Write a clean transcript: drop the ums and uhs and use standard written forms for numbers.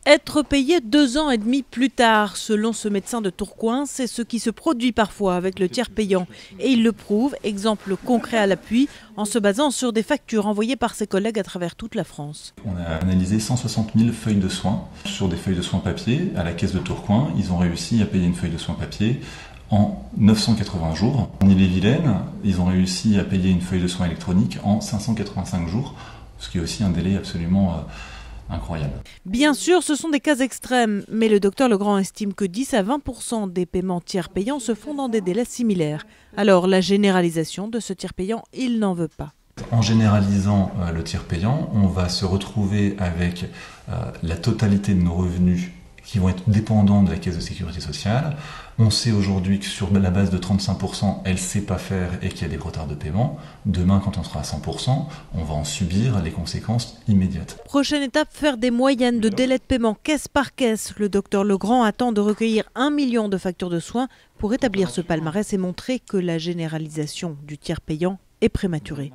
Être payé 2 ans et demi plus tard, selon ce médecin de Tourcoing, c'est ce qui se produit parfois avec le tiers payant. Et il le prouve, exemple concret à l'appui, en se basant sur des factures envoyées par ses collègues à travers toute la France. On a analysé 160 000 feuilles de soins sur des feuilles de soins papier. À la caisse de Tourcoing, ils ont réussi à payer une feuille de soins papier en 980 jours. En Ille-et-Vilaine, ils ont réussi à payer une feuille de soins électronique en 585 jours, ce qui est aussi un délai absolument incroyable. Bien sûr, ce sont des cas extrêmes, mais le docteur Legrand estime que 10 à 20% des paiements tiers payants se font dans des délais similaires. Alors la généralisation de ce tiers payant, il n'en veut pas. En généralisant le tiers payant, on va se retrouver avec la totalité de nos revenus qui vont être dépendants de la caisse de sécurité sociale. On sait aujourd'hui que sur la base de 35%, elle ne sait pas faire et qu'il y a des retards de paiement. Demain, quand on sera à 100%, on va en subir les conséquences immédiates. Prochaine étape, faire des moyennes de délai de paiement caisse par caisse. Le docteur Legrand attend de recueillir 1 million de factures de soins pour établir ce palmarès et montrer que la généralisation du tiers payant est prématurée.